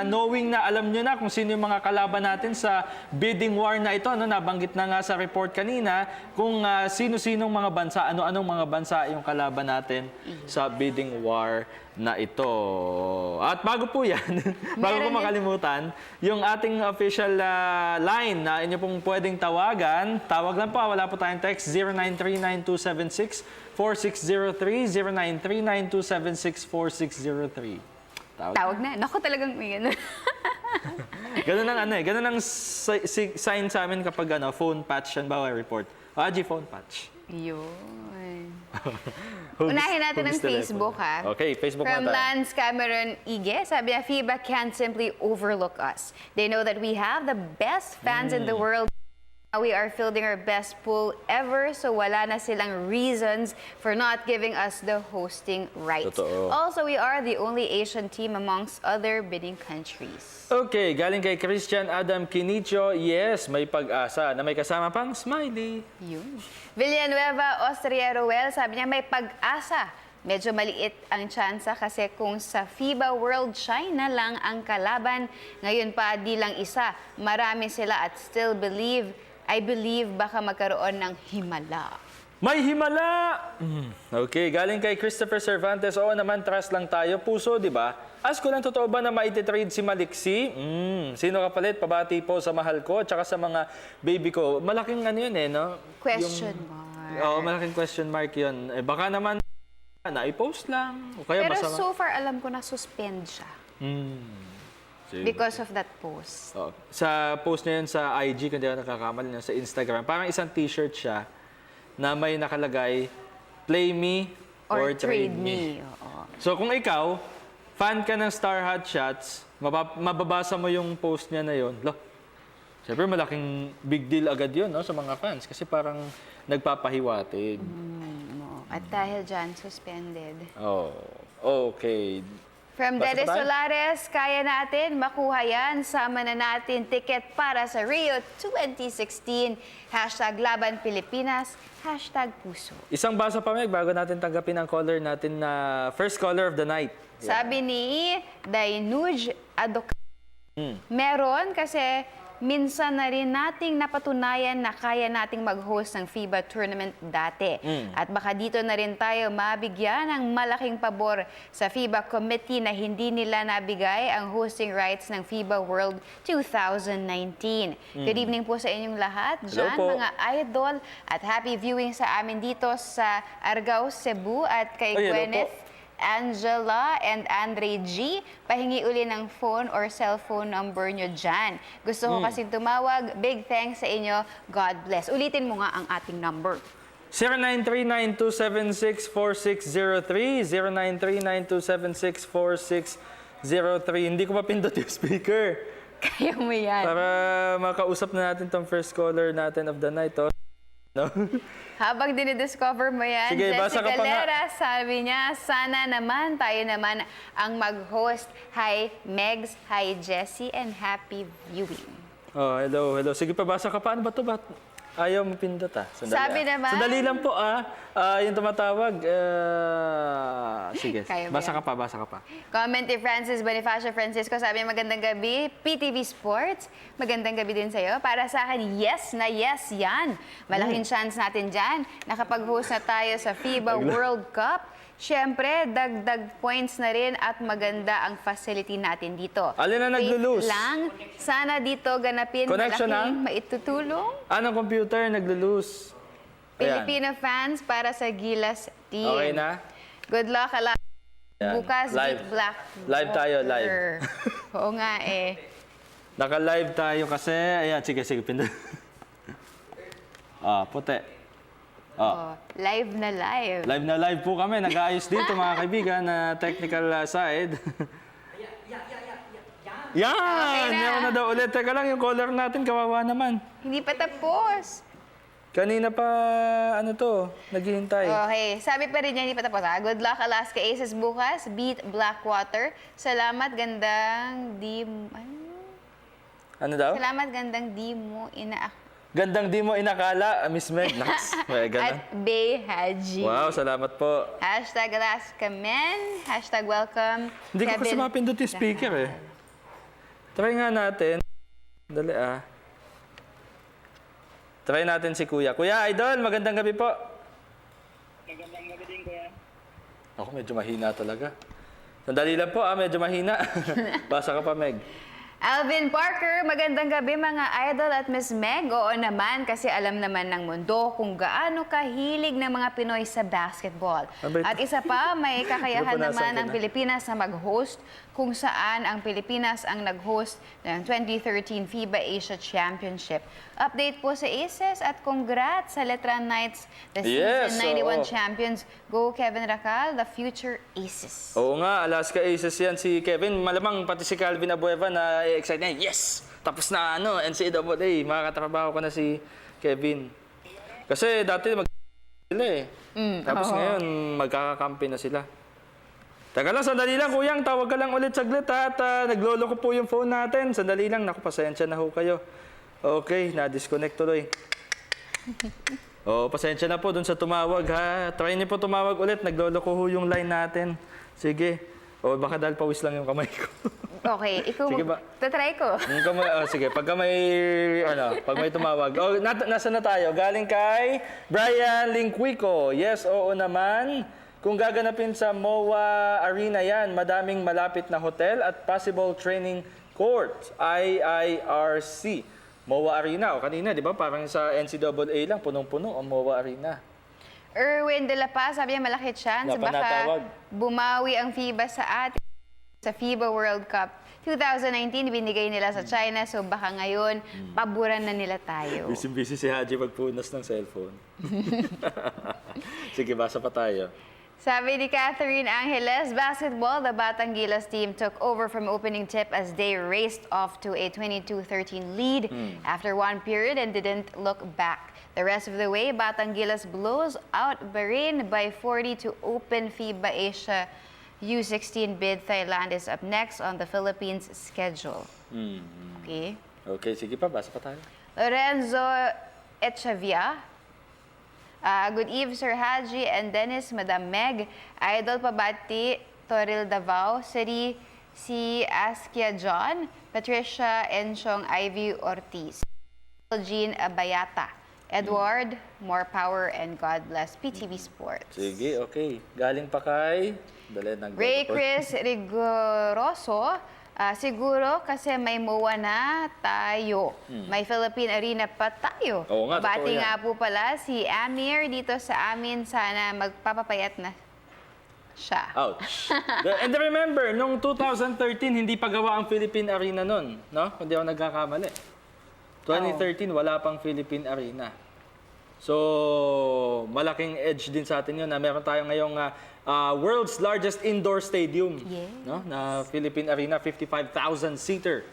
knowing na alam nyo na kung sino yung mga kalaban natin sa bidding war na ito, no? Nabanggit na nga sa report kanina, kung sino-sinong mga bansa, ano-anong mga bansa yung kalaban natin sa bidding war na ito. At bago po yan, bago ko makalimutan, yung ating official line na inyo pong pwedeng tawagan, tawag lang po, wala po tayong text, 0939-276-4603, 0939-276-4603. Tawag na. Naku, talagang may gano'n. Ganun ang ganun ang sign sa amin kapag phone patch yan bawal report. Aji phone patch. Yun. Unahin natin ang Facebook, ha? Okay, Facebook From na tayo. Lance Cameron Ige, sabi niya, FIBA can't simply overlook us. They know that we have the best fans in the world. We are fielding our best pool ever, so wala na silang reasons for not giving us the hosting rights. Totoo. Also, we are the only Asian team amongst other bidding countries. Okay, galing kay Christian Adam Quinicho, yes, may pag-asa na may kasama pang smiley. Yun. Villanueva Ostriero-Well, sabi niya may pag-asa. Medyo maliit ang tsansa kasi kung sa FIBA World China lang ang kalaban, ngayon pa di lang isa. Marami sila at still I believe baka magkaroon ng himala. May himala! Okay, galing kay Christopher Cervantes, oo naman, trust lang tayo. Puso, di ba? Ask ko lang, totoo ba na maititrade si Maliksi? Sino kapalit? Pabati po sa mahal ko, tsaka sa mga baby ko. Malaking ano yun eh, no? Question mark. Oo, malaking question mark yun. Baka naman na-post lang. O kaya Pero masama. so far, alam ko na suspend siya. Sige. Because of that post. Oo. Sa post niya yun sa IG, kung di ako nakakamali niya, sa Instagram, parang isang t-shirt siya na may nakalagay, play me or trade me. Oo. So kung ikaw, fan ka ng Star Hot Shots, mababasa mo yung post niya na yun. Siyempre malaking big deal agad yun, no, sa mga fans kasi parang nagpapahiwatig. At dahil dyan, suspended. Oh, okay. From Basta Dede pa tayo? Solares, kaya natin makuha yan. Sama na natin ticket para sa Rio 2016. #Laban Pilipinas, #puso. Isang basa pa, Meg, bago natin tanggapin ang caller natin na first caller of the night. Sabi ni Dainuj Adok. Meron kasi minsan na rin nating napatunayan na kaya nating mag-host ng FIBA tournament dati. At baka dito na rin tayo mabigyan ng malaking pabor sa FIBA committee na hindi nila nabigay ang hosting rights ng FIBA World 2019. Good evening po sa inyong lahat Hello dyan, po. mga idol. At happy viewing sa amin dito sa Argao, Cebu at kay Ay, hello Gwyneth, po. Angela and Andre G. Pahingi uli ng phone or cellphone number nyo dyan. Gusto ko kasi tumawag. Big thanks sa inyo. God bless. Ulitin mo nga ang ating number. 0939-276-4603, 0939-276-4603. Hindi ko mapindot yung speaker. Kaya mo yan. Para makausap na natin tong first caller natin of the night. Oh. No? Habang dinidiscover mo yan, Sige, basa ka Jessica pa nga. Lera, sabi niya, sana naman tayo naman ang mag-host. Hi, Megs. Hi, Jessie. And happy viewing. Oh, hello, hello. Sige pa, basa ka pa. Ano ba ito? Ba't ayaw mo pindot Sandali, Sabi naman- Sandali lang po yung tumatawag. Sige, Kaya mo basa yan. ka pa, basa ka pa. Comment ni Francis Bonifacio Francisco, sabi niya, magandang gabi, PTV Sports. Magandang gabi din sa'yo. Para sa akin, yes na yes yan. Malaking chance natin dyan. Nakapag-host na tayo sa FIBA World Cup. Siyempre, dagdag points na rin at maganda ang facility natin dito. Alin na naglo-lose? Wait lang. Sana dito ganapin Connection, malaking maitutulong. Anong computer naglo-lose? Ayan. Filipino fans para sa Gilas team. Okay na? Good luck. Ayan. Bukas, Live. Beat Black. Live tayo, live. Oo nga eh. Naka-live tayo kasi. Ayan, sige, pindot. Puti. Oh, live na live. Live na live po kami. Nag-aayos dito mga kaibigan na technical side. Yan! Okay na. Meron na daw ulit. Teka lang, yung caller natin, kawawa naman. Hindi pa tapos. Kanina pa, naghihintay. Okay, sabi pa rin niya, hindi pa tapos. Good luck, Alaska Aces bukas. Beat Blackwater. Salamat, gandang di... Ano daw? Salamat, gandang di mo Gandang di mo inakala, Miss Meg. Naks, may ganun. At Bay Haji. Wow, salamat po. #Alaska Men. #welcome. Hindi ko kasi Kevin mapindot yung speaker eh. Try nga natin. Dali Try natin si Kuya. Kuya Idol, magandang gabi po. Magandang gabi din, kuya. Ako, medyo mahina talaga. Sandali lang po, medyo mahina. Basa ka pa, Meg. Alvin Parker, magandang gabi mga idol at Miss Meg. Oo naman, kasi alam naman ng mundo kung gaano kahilig ng mga Pinoy sa basketball. At isa pa, may kakayahan naman ang Pilipinas na mag-host kung saan ang Pilipinas ang nag-host ng 2013 FIBA Asia Championship. Update po sa Aces at congrats sa Letran Knights, the Yes, season 91 oo. champions. Go Kevin Racal, the future Aces. Oo nga, Alaska Aces yan si Kevin. Malamang pati si Calvin Abueva na excited na, yes! Tapos na NCAA, makakatrabaho ko na si Kevin. Kasi dati sila eh. Tapos ngayon, magkakakampi na sila. Teka lang, sandali lang, Kuyang. Tawag ka lang ulit saglit at naglolo ko po yung phone natin. Sandali lang, naku, pasensya na ho kayo. Okay, na-disconnect tuloy. Pasensya na po dun sa tumawag ha. Try niyo po tumawag ulit, naglolo ko ho yung line natin. Sige. Baka dahil pawis lang yung kamay ko. Okay, ikaw Sige ba? tatry ko. Sige, pag may tumawag. Nasa na tayo? Galing kay Brian Linquico. Yes, oo naman. Kung gaganapin sa MOA Arena yan, madaming malapit na hotel at possible training court. IIRC. MOA Arena. O kanina, di ba? Parang sa NCAA lang, punong-puno ang MOA Arena. Erwin de la Paz, sabi niya malaki chance. Wala pa natawag. Baka bumawi ang FIBA sa atin sa FIBA World Cup 2019. Binigay nila sa China. So baka ngayon, paboran na nila tayo. Busy si Haji magpunas ng cellphone. Sige, basa pa tayo. Sabi ni Catherine Angeles, basketball, the Batangilas team took over from opening tip as they raced off to a 22-13 lead after one period and didn't look back. The rest of the way, Batangilas blows out Bahrain by 40 to open FIBA Asia U16 bid Thailand is up next on the Philippines schedule. Okay. Okay, sige pa, basa pa tayo. Lorenzo Echavia. Good eve, Sir Haji and Dennis, Madam Meg. Idol Pabati, Toril Davao, Siri, si Askia John, Patricia Enchong Ivy Ortiz, Jean Abayata, Edward, more power and God bless PTV Sports. Sige, okay. Galing pa kay... Dali, Ray Chris Rigoroso, siguro kasi may MOA na tayo. May Philippine Arena pa tayo. Oo nga, Bati totoo yan. nga po pala si Amir dito sa amin. Sana magpapapayat na siya. Ouch. And remember, nung 2013, hindi pa gawa ang Philippine Arena nun. No? Kung di ako nagkakamali. 2013, wala pang Philippine Arena. So, malaking edge din sa atin yun na meron tayo ngayong world's largest indoor stadium. Yes. No? Na Philippine Arena, 55,000-seater.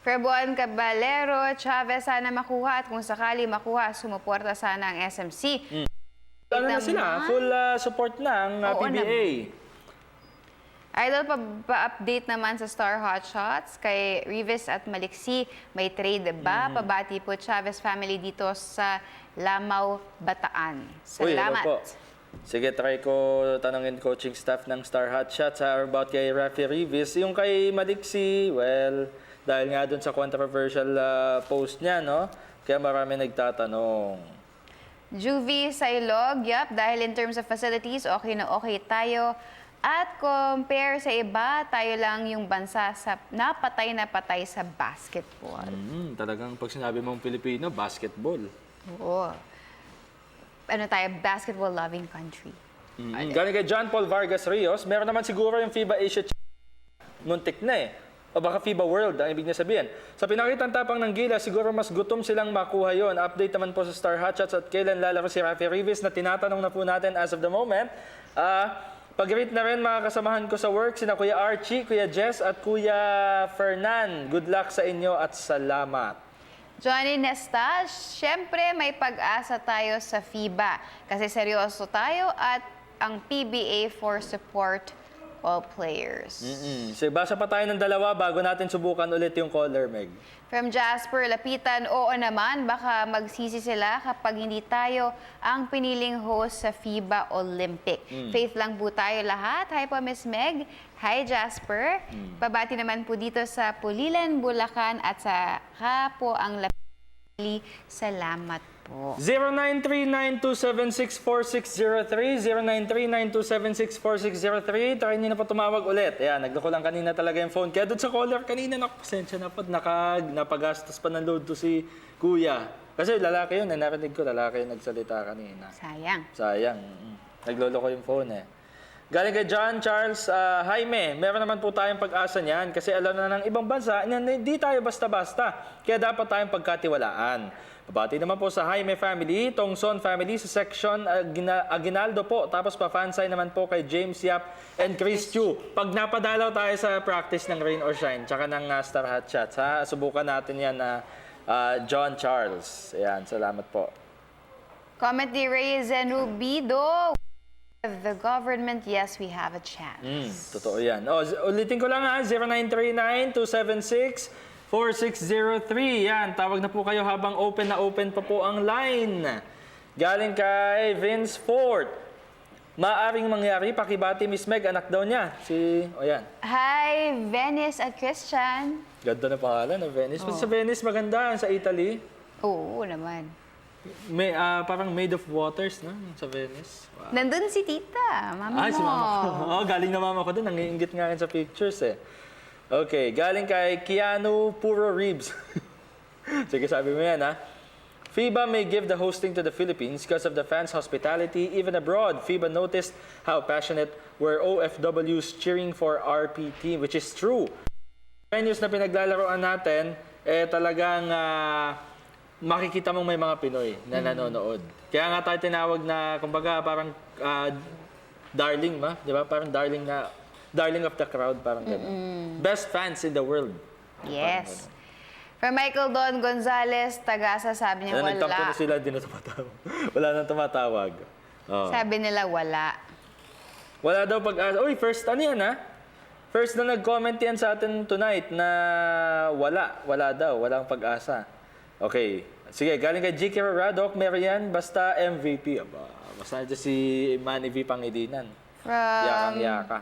Ferbuan Caballero, Chavez, sana makuha at kung sakali makuha, sumuporta sana ang SMC. Ano na sila? Full support na ang Oo PBA. Idol, pa-update naman sa Star Hotshots kay Rivas at Maliksi. May trade ba? Pabati po Chavez family dito sa Lamao, Bataan. Uy, hello Salamat. po. Sige, try ko tanongin coaching staff ng Star Hotshots about kay Rafi Rivas. Yung kay Maliksi, well, dahil nga dun sa controversial post niya, no? Kaya marami nagtatanong. Juvie Sailog, yup, dahil in terms of facilities, okay na okay tayo. At compare sa iba, tayo lang yung bansa sa napatay sa basketball. Talagang pag sinabi mong Pilipino, basketball. Oo. Ano tayo, basketball-loving country. Galing kay John Paul Vargas Rios, meron naman siguro yung FIBA Asia muntik na eh. O baka FIBA World, ang ibig niya sabihin. Sa pinakitang tapang ng Gila, siguro mas gutom silang makuha yon. Update naman po sa Star Hotshots at kailan lalaro si Rafi Rivas na tinatanong na po natin as of the moment. Pag-greet na rin mga kasamahan ko sa work, sina Kuya Archie, Kuya Jess at Kuya Fernan. Good luck sa inyo at salamat. Johnny Nestas, syempre may pag-asa tayo sa FIBA kasi seryoso tayo at ang PBA for support all players. So, basa pa tayo ng dalawa bago natin subukan ulit yung caller, Meg. From Jasper Lapitan, oo naman, baka magsisi sila kapag hindi tayo ang piniling host sa FIBA Olympic. Faith lang po tayo lahat. Hi po, Miss Meg. Hi, Jasper. Pabati naman po dito sa Pulilan, Bulacan at sa po ang Lapili. Salamat po. 0939-276-4603, 0939-276-4603. Try nyo na po tumawag ulit. Ayan, nagloko lang kanina talaga yung phone. Kaya doon sa caller kanina, pasensya na po, napagastos pa ng load to si Kuya. Kasi lalaki yun, narinig ko, lalaki yung nagsalita kanina. Sayang. Nagloloko yung phone eh. Galing kay John Charles Jaime, meron naman po tayong pag-asa niyan kasi alam na ng ibang bansa na hindi tayo basta-basta. Kaya dapat tayong pagkatiwalaan. Babati naman po sa Jaime family, Tongson family sa section Aguinaldo po. Tapos pa-fansay naman po kay James Yap and Chris Chu. Pag napadalaw tayo sa practice ng Rain or Shine, tsaka ng Star Hotshots, ha? Subukan natin yan na John Charles. Ayan, salamat po. Comment ni Ray Zenubido. The government, yes, we have a chance. Totoo yan. Ulitin ko lang ha, 0939-276-4603. Yan, tawag na po kayo habang open na open pa po ang line. Galing kay Vince Fort. Maaring mangyari, pakibati Miss Meg, anak daw niya. Yan. Hi, Venice at Christian. Ganda na pangalan, Venice. Sa Venice, maganda. Sa Italy. Oo naman. Parang made of waters, no? Sa Venice. Wow. Nandun si tita, mama mo. Si mama ko. Galing na mama ko doon. Nangiinggit nga rin sa pictures eh. Okay, galing kay Keanu Puro Reeves. Sige, sabi mo yan, ha? FIBA may give the hosting to the Philippines because of the fans' hospitality. Even abroad, FIBA noticed how passionate were OFWs cheering for RPT, which is true. Venues na pinaglalaroan natin, talagang makikita mong may mga Pinoy na nanonood. Kaya nga tayo tinawag na, kumbaga, parang darling, di ba? Parang darling of the crowd, parang gano'n. Best fans in the world. Yes. From Michael Don Gonzalez, Tagasa, sabi niya wala. Nagtampo na sila, di na tumatawag. Wala nang tumatawag. Sabi nila wala. Wala daw pag-asa. Uy, first ano yan ha? First na nag-comment yan sa atin tonight na wala daw, walang pag-asa. Okay. Sige, galing kay GK Radok, Marian, basta MVP. Aba, basta dyan si Manny V. Pangilinan. Yakang-yaka.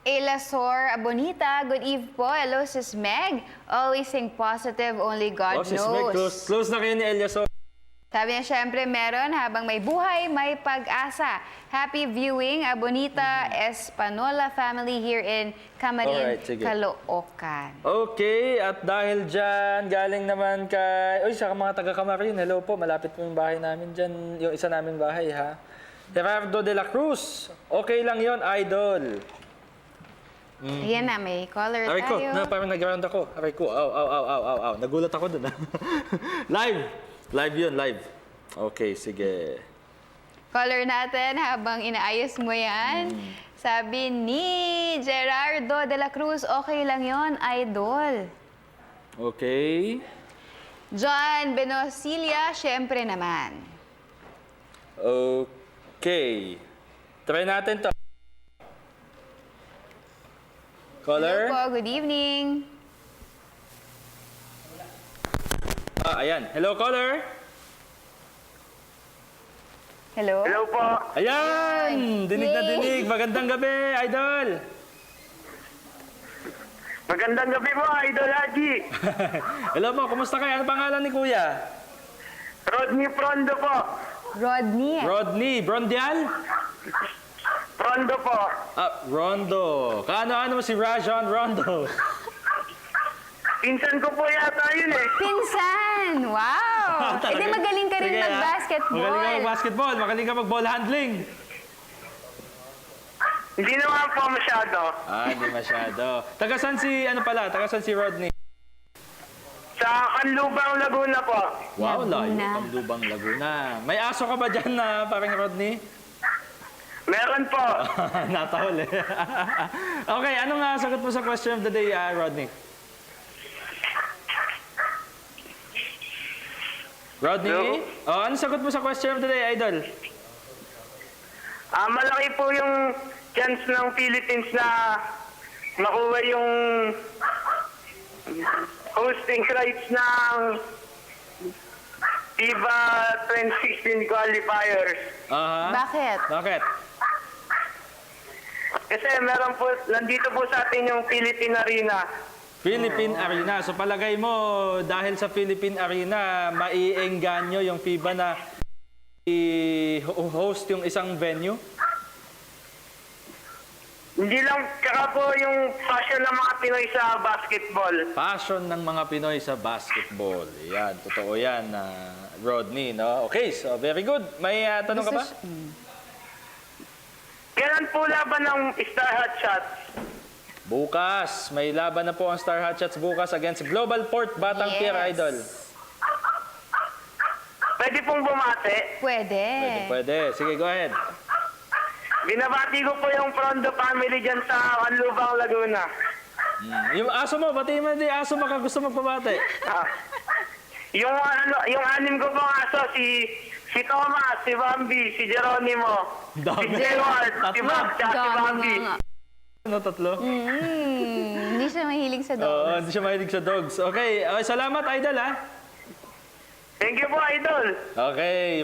Elasor Abonita, good eve po. Hello, Sis Meg. Always think positive, only God Oh, si knows. Smeg, close na kayo ni Eliasor. Sabi niya, syempre meron, habang may buhay, may pag-asa. Happy viewing, Abonita Espanola family here in Camarin, Alright, sige. Caloocan. Okay, at dahil dyan, galing naman kay... Uy, sa mga taga-Camarin, hello po, malapit po yung bahay namin dyan, yung isa naming bahay, ha? Gerardo de la Cruz, okay lang yon idol. Ayan na, may caller Aray ko, tayo. parang nag-ground ako. Aray ko, aw. Nagulat ako dun, ha? Live yun, live. Okay, sige. Caller natin, habang inaayos mo yan, sabi ni Gerardo de la Cruz, okay lang yon, idol. Okay. John Benosilia, syempre naman. Okay. Try natin to. Caller? Hello po, good evening. Ayan. Hello, caller? Hello? Hello po. Ayan! Dinig na Yay! dinig. Magandang gabi, idol! Magandang gabi po, Idol Haji. Hello po, kumusta kayo? Ano pangalan ni Kuya? Rodney Prondo po. Rodney. Rodney, Brondial? Prondo po. Rondo. Kaano-ano mo si Rajon Rondo? Pinsan ko po yata yun eh. Pinsan! Wow! E di magaling ka rin Sige, ha? mag-basketball. Magaling ka mag-basketball. Magaling ka mag-ball handling. Hindi naman po masyado. Hindi masyado. Tagasan si, tagasan si Rodney? Sa Canlubang, Laguna po. Wow, layo. Laguna. Lubang Laguna. May aso ka ba dyan na parang Rodney? Meron po. Natahol eh. Okay, anong sagot mo sa question of the day, Rodney? Rodney? Ano sagot mo sa question of the day, idol? Malaki po yung chance ng Philippines na makuha yung hosting rights ng FIBA 2016 qualifiers. Bakit? Bakit? Kasi meron po, nandito po sa atin yung Philippine Arena. Philippine Arena. So palagay mo, dahil sa Philippine Arena, maiengganyo yung FIBA na i-host yung isang venue? Hindi lang, kaka po yung passion ng mga Pinoy sa basketball. Passion ng mga Pinoy sa basketball. Yan, totoo yan, Rodney, no? Okay, so very good. May tanong ka ba? Kailan po laban ng Star Hot Shots? Bukas, may laban na po ang Star Hotshots bukas against Global Port Batang Pier, idol. Pwede pong bumate. Pwede. Pwede. Sige, go ahead. Binabati ko po yung Prondo family dyan sa Canlubang, Laguna. Yung aso mo, batiin mo hindi aso maka gusto magpabate. Yung anim ko pong aso, si Thomas, si Bambi, si Geronimo, si Jewart, si Max, si Bambi. Ano, tatlo? Hindi siya mahilig sa Oo, dogs. hindi siya mahilig sa dogs. Okay, salamat, idol, ha? Thank you po, Idol. Okay,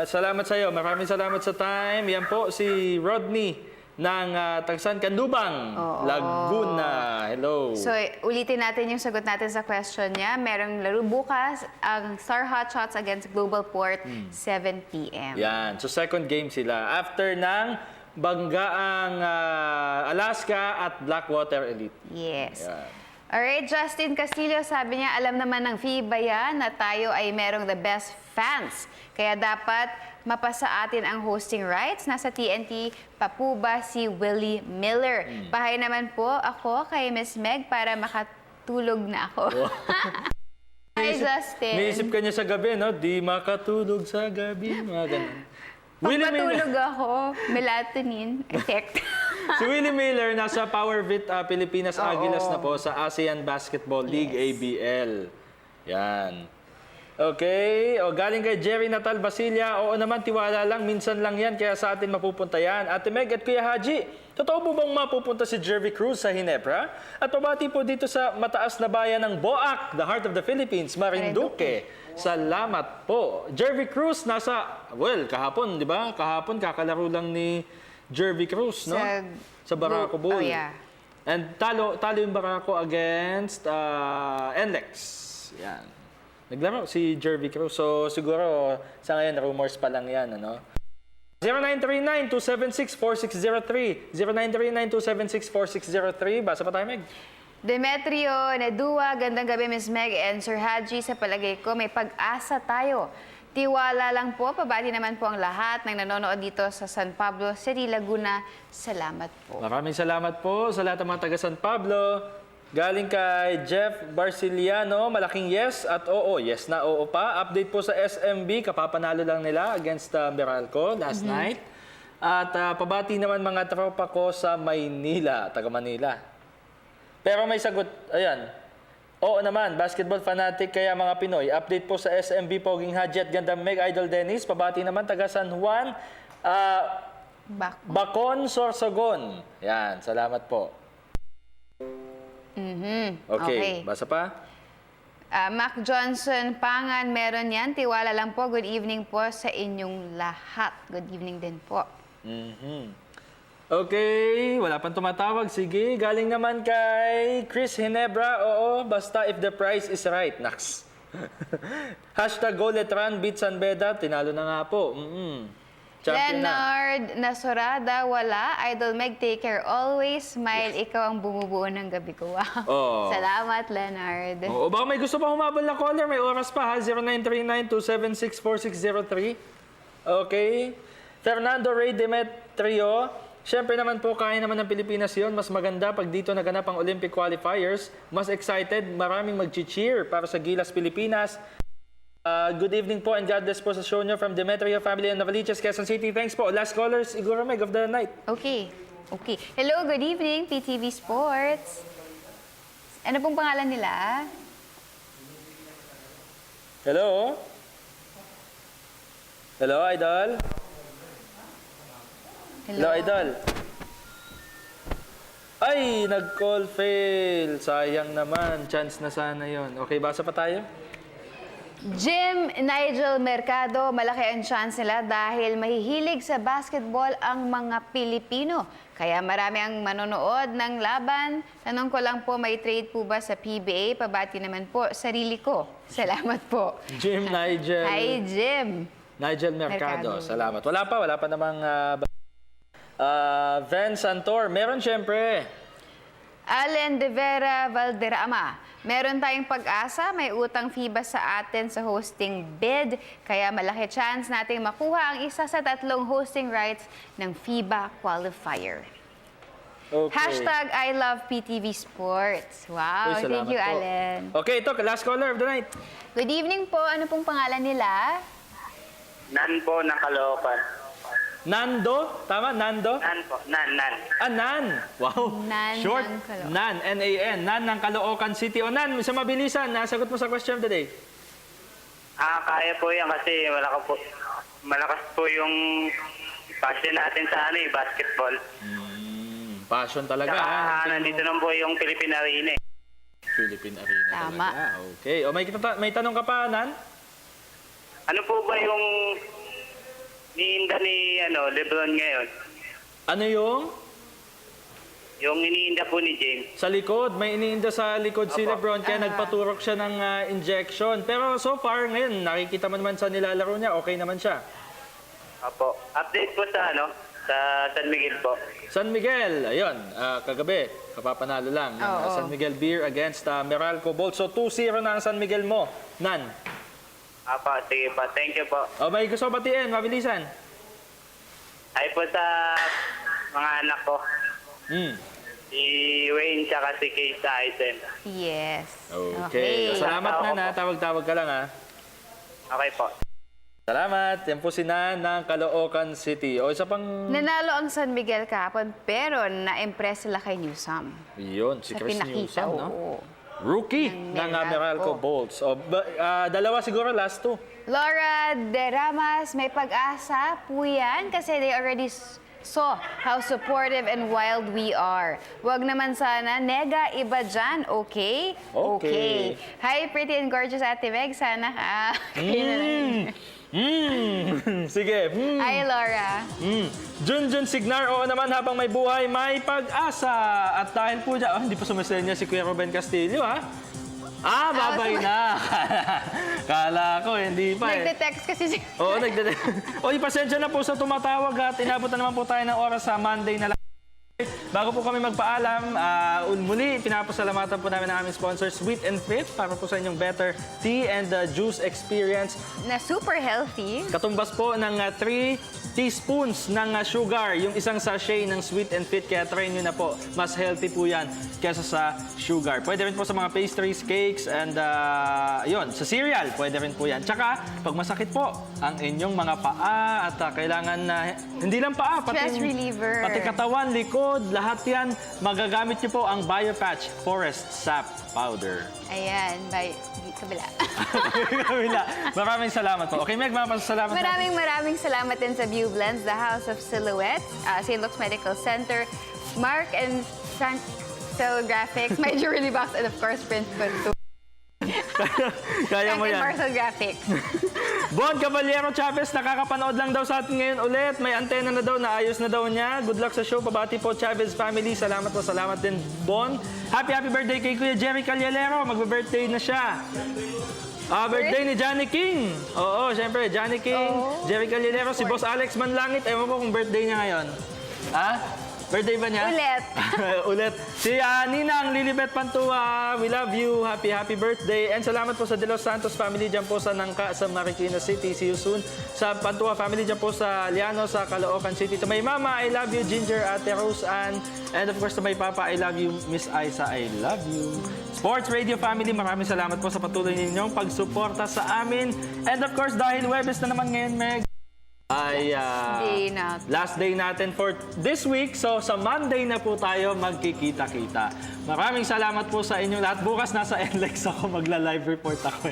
salamat sa iyo. Maraming salamat sa time. Yan po si Rodney ng Tagsan, Canlubang, Laguna. Hello. So, ulitin natin yung sagot natin sa question niya. Merong laro bukas, ang Star Hotshots against Global Port, 7 p.m. Yan. So, second game sila. After ng Banggaang Alaska at Blackwater Elite. Yes. Yan. Alright, Justin Castillo, sabi niya, alam naman ng FIBA yan na tayo ay merong the best fans. Kaya dapat mapasa atin ang hosting rights. Nasa TNT pa po ba si Willie Miller? Bahay naman po ako kay Miss Meg para makatulog na ako. Hi, Justin. Naisip ka niya sa gabi, no? Di makatulog sa gabi. Mga ganun. Willie Miller. Pagpatulog ako, melatonin effect. Si Willie Miller nasa PowerVit Pilipinas Agilas na po sa ASEAN Basketball League, ABL. Yan. Okay, o galing kay Jerry Natal Basilia, oo naman, tiwala lang, minsan lang yan, kaya sa atin mapupunta yan. Ate Meg at Kuya Haji, totoo po bang mapupunta si Jervy Cruz sa Ginebra? At pabati po dito sa mataas na bayan ng Boac, the heart of the Philippines, Marinduque. Salamat po. Jervy Cruz nasa, well, kahapon, di ba? Kahapon, kakalaro lang ni Jervy Cruz, no? Sa Barako Bowl. Oh, yeah. And talo yung Barako against NLEX. Yan. Naglaro si Jervy Cruz. So, siguro, sa ngayon, rumors pa lang yan, ano? 0939-276-4603. 0939-276-4603. Basa pa tayo, Meg. Demetrio Nedua, gandang gabi Ms. Meg and Sir Haji. Sa palagay ko, may pag-asa tayo. Tiwala lang po, pabati naman po ang lahat ng nanonood dito sa San Pablo City, Laguna. Salamat po. Maraming salamat po sa lahat ng mga taga San Pablo. Galing kay Jeff Barciliano, malaking yes at oo. Yes na oo pa. Update po sa SMB, kapapanalo lang nila against Meralco last night. At pabati naman mga tropa ko sa Maynila, taga Manila. Pero may sagot, ayan. Oo naman, basketball fanatic kaya mga Pinoy. Update po sa SMB, Poging Haji at Gandang Meg, Idol Dennis. Pabati naman taga San Juan, Bacon, Sorsogon. Yan, salamat po. Okay, basa pa? Mac Johnson Pangan, meron yan. Tiwala lang po. Good evening po sa inyong lahat. Good evening din po. Okay, wala pang tumatawag. Sige, galing naman kay Chris Ginebra. Oo, basta if the price is right. Naks. Hashtag Goletran, beat San Beda. Tinalo na nga po. Champion na. Leonard Nasorada, wala. Idol Meg, take care always. Smile, ikaw ang bumubuo ng gabi ko. Wow. Oh. Salamat, Leonard. Oo, baka may gusto pa humabol na caller. May oras pa ha. 0939-276-4603. Okay. Fernando Ray Demetrio. Siyempre naman po, kaya naman ng Pilipinas yon. Mas maganda pag dito naganap ang Olympic qualifiers. Mas excited, maraming mag-cheer para sa Gilas Pilipinas. Good evening po and God bless po sa show nyo from Demetrio family in Novaliches, Quezon City. Thanks po. Last callers, Igor Meg of the night. Okay. Hello, good evening, PTV Sports. Ano pong pangalan nila? Hello? Hello, Idol? Hello, Idol? Ay, nag-call fail. Sayang naman. Chance na sana yon. Okay, basa pa tayo? Jim Nigel Mercado, malaki ang chance nila dahil mahihilig sa basketball ang mga Pilipino. Kaya marami ang manonood ng laban. Tanong ko lang po, may trade po ba sa PBA? Pabati naman po, sarili ko. Salamat po. Jim Nigel. Hi, Jim. Nigel Mercado. Salamat. Wala pa namang Van Santor. Meron siyempre. Allen de Vera Valderrama. Meron tayong pag-asa, may utang FIBA sa atin sa hosting bid, kaya malaki chance nating makuha ang isa sa 3 hosting rights ng FIBA qualifier. Okay. Hashtag I love PTV Sports. Wow, Okay, thank you, salamat po. Allen. Okay, ito, last caller of the night. Good evening po. Ano pong pangalan nila? Nan po ng Caloocan. Nando? Tama? Nando? Nan po. Nan. Nan. Wow. Nan Short. ng Caloocan. Nan. N-A-N. Nan ng Caloocan City. O Nan, sa mabilisan, nasagot mo sa question of the day. Kaya po yan kasi malakas po yung passion natin sa basketball. Passion talaga. Nandito naman po yung Philippine Arena. Philippine Arena. Tama. Talaga. Okay. O may tanong ka pa, Nan? Ano po ba yung iniinda ni Lebron ngayon? Ano yung? Yung iniinda po ni James. Sa likod. May iniinda sa likod si Opo. Lebron kaya nagpaturok siya ng injection. Pero so far, ngayon, nakikita mo naman sa nilalaro niya, okay naman siya. Opo. Update po sa sa San Miguel po. San Miguel, ayun, kagabi, kapapanalo lang ng Oo. San Miguel Beer against Meralco Bolt. So 2-0 na ang San Miguel mo, Nan. Sige pa. Thank you po. O may gusto batiin, mabilisan. Ay po sa mga anak ko. Si Wayne tsaka si Case Tyson. Yes. Okay. Salamat, Nan, ha. Tawag-tawag ka lang, ha. Okay po. Salamat. Yan po si Nan ng Caloocan City. O isa pang... Nanalo ang San Miguel kahapon, pero na-impress sila kay Newsam. Yun, si Sa Chris pinakita, Newsom, no? oo. Rookie ng Meralco Bolts. O, dalawa siguro, last two. Laura De Ramas, may pag-asa po yan kasi they already saw how supportive and wild we are. Wag naman sana, nega, iba dyan, okay? Okay. Hi, pretty and gorgeous Ate Meg, sana kayo na lang. Sige. Hi, Laura. Junjun Signar, oo naman, habang may buhay, may pag-asa. At dahil po dyan, hindi pa sumasaya si Kuya Ruben Castillo, ha? Babay na. Kala ko, hindi pa Nagte-text kasi si... Oo, nagde-text. O, pasensya na po sa tumatawag at inabot na naman po tayo ng oras sa Monday na lang. Bago po kami magpaalam, muli pinapasalamatan po namin ang aming sponsor, Sweet and Fit, para po sa inyong better tea and juice experience. Na super healthy. Katumbas po ng 3 teaspoons ng sugar, yung isang sachet ng Sweet and Fit, kaya try nyo na po. Mas healthy po yan kesa sa sugar. Pwede rin po sa mga pastries, cakes, and yun, sa cereal, pwede rin po yan. Tsaka, pag masakit po ang inyong mga paa at kailangan na, hindi lang paa, Stress reliever. Pati katawan, likod, lahat yan, magagamit nyo po ang BioPatch Forest Sap Powder. Ayan, bye. Kabila. Kabila. Maraming salamat po. Okay, Meg, salamat. Maraming salamat din sa View Blends, the House of Silhouette, St. Luke's Medical Center, Mark and Frank Graphics, my jewelry box, and of course, Prince Punto. Kaya mo Frank and yan. Marcel Graphics. Bon Caballero Chavez, nakakapanood lang daw sa atin ngayon ulit. May antena na daw, naayos na daw niya. Good luck sa show. Pabati po, Chavez family. Salamat po, salamat din, Bon. Happy birthday kay Kuya Jerry Calyalero. Magbe-birthday na siya. Birthday ni Johnny King. Oo, syempre, Johnny King, Jerry Calyalero, si Boss Alex Manlangit. Ewan ko kung birthday niya ngayon. Ha? Birthday ba niya? Ulit. Ulit. Si Ninang Lilibet Pantua, we love you. Happy birthday. And salamat po sa De Los Santos family dyan po sa Nangka, sa Marikina City. See you soon. Sa Pantua family dyan po sa Liano, sa Caloocan City. To my mama, I love you, Ginger, Ate Rose Ann. And of course, to my papa, I love you, Miss Aiza, I love you. Sports Radio family, maraming salamat po sa patuloy ninyong pagsuporta sa amin. And of course, dahil Webes na naman ngayon, Meg, ay last day natin for this week. So sa Monday na po tayo magkikita-kita. Maraming salamat po sa inyong lahat. Bukas nasa NLEX ako, magla-live report ako.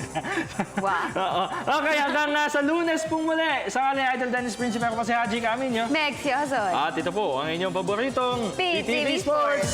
Wow. Oo. Okay, hanggang sa Lunes pong muli. Sa ngalan ni Idol Dennis Principe, ako pa si Haji Caminio. Meg Siozon. At ito po ang inyong paboritong PTV Sports.